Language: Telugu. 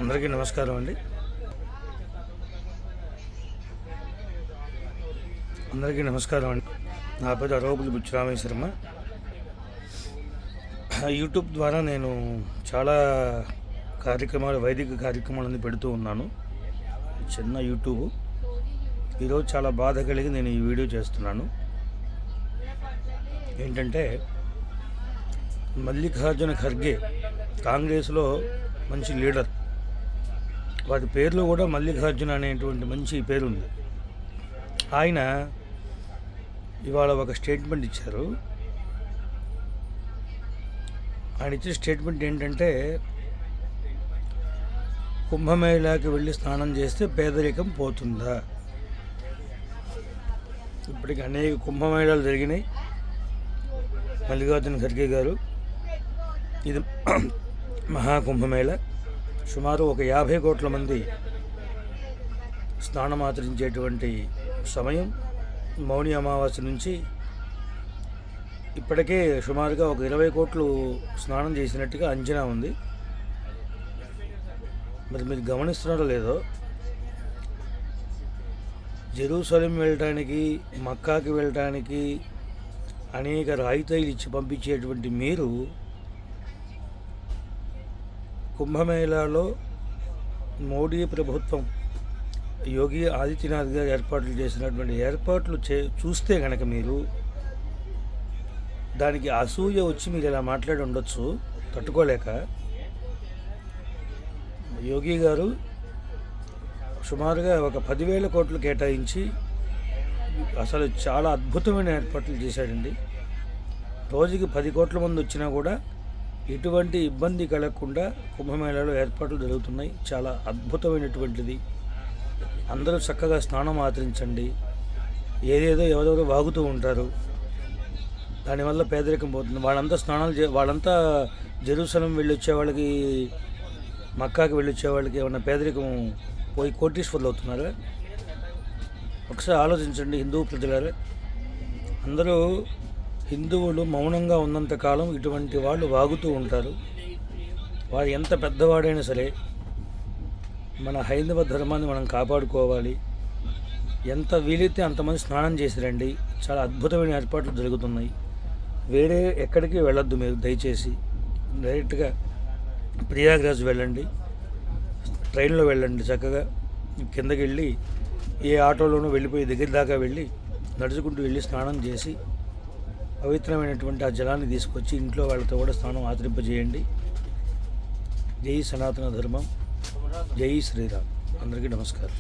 అందరికీ నమస్కారం అండి. నా పేరు అరవపుల్లి బుచ్చిరామయ్య శర్మ. యూట్యూబ్ ద్వారా నేను చాలా వైదిక కార్యక్రమాలను పెడుతూ ఉన్నాను. చిన్న యూట్యూబ్. ఈరోజు చాలా బాధ కలిగి నేను ఈ వీడియో చేస్తున్నాను. ఏంటంటే, మల్లికార్జున ఖర్గే కాంగ్రెస్లో మంచి లీడర్. వారి పేర్లో కూడా మల్లికార్జున అనేటువంటి మంచి పేరు ఉంది. ఆయన ఇవాళ ఒక స్టేట్మెంట్ ఇచ్చారు. ఆయన ఇచ్చే స్టేట్మెంట్ ఏంటంటే, కుంభమేళాకి వెళ్ళి స్నానం చేస్తే పేదరికం పోతుందా? ఇప్పటికి అనేక కుంభమేళాలు జరిగినాయి. మల్లికార్జున ఖర్గే గారు, ఇది మహాకుంభమేళ. సుమారు ఒక 50 కోట్ల మంది స్నానమాచరించేటువంటి సమయం. మౌని అమావాస్య నుంచి ఇప్పటికే సుమారుగా ఒక 20 కోట్లు స్నానం చేసినట్టుగా అంచనా ఉంది. మరి మీరు గమనిస్తున్నారో లేదో, జెరూసలేం వెళ్ళటానికి, మక్కాకి వెళ్ళటానికి అనేక రాయితీలు ఇచ్చి పంపించేటువంటి మీరు కుంభమేళాలో మోడీ ప్రభుత్వం, యోగి ఆదిత్యనాథ్ గారు ఏర్పాట్లు చేసినటువంటి ఏర్పాట్లు చూస్తే కనుక మీరు దానికి అసూయ వచ్చి మీరు ఇలా మాట్లాడి ఉండొచ్చు, తట్టుకోలేక. యోగి గారు సుమారుగా ఒక 10,000 కోట్లు కేటాయించి అసలు చాలా అద్భుతమైన ఏర్పాట్లు చేశాడండి. రోజుకి 10 కోట్ల మంది వచ్చినా కూడా ఎటువంటి ఇబ్బంది కలగకుండా కుంభమేళాలో ఏర్పాట్లు జరుగుతున్నాయి. చాలా అద్భుతమైనటువంటిది. అందరూ చక్కగా స్నానం ఆచరించండి. ఏదేదో ఎవరెవరో వాగుతూ ఉంటారు, దానివల్ల పేదరికం పోతుంది. వాళ్ళంతా జెరూసలేం వెళ్ళి వచ్చే వాళ్ళకి, మక్కాకి వెళ్ళి వచ్చే వాళ్ళకి ఏమన్నా పేదరికం పోయి కోటీశ్వరులు అవుతున్నారా? ఒకసారి ఆలోచించండి హిందూ ప్రజలారా. అందరూ హిందువులు మౌనంగా ఉన్నంతకాలం ఇటువంటి వాళ్ళు వాగుతూ ఉంటారు. వాడు ఎంత పెద్దవాడైనా సరే మన హైందవ ధర్మాన్ని మనం కాపాడుకోవాలి. ఎంత వీలైతే అంతమంది స్నానం చేసిరండి. చాలా అద్భుతమైన ఏర్పాట్లు జరుగుతున్నాయి. వేరే ఎక్కడికి వెళ్ళొద్దు మీరు దయచేసి. డైరెక్ట్గా ప్రయాగ్రాజ్ వెళ్ళండి, ట్రైన్లో వెళ్ళండి. చక్కగా కిందకి వెళ్ళి ఏ ఆటోలోనూ వెళ్ళిపోయి దగ్గర దాకా వెళ్ళి నడుచుకుంటూ వెళ్ళి స్నానం చేసి పవిత్రమైనటువంటి ఆ జలాన్ని తీసుకొచ్చి ఇంట్లో వాళ్ళతో కూడా స్నానం ఆచరింపజేయండి. జై సనాతన ధర్మం, జై శ్రీరామ్. అందరికీ నమస్కారం.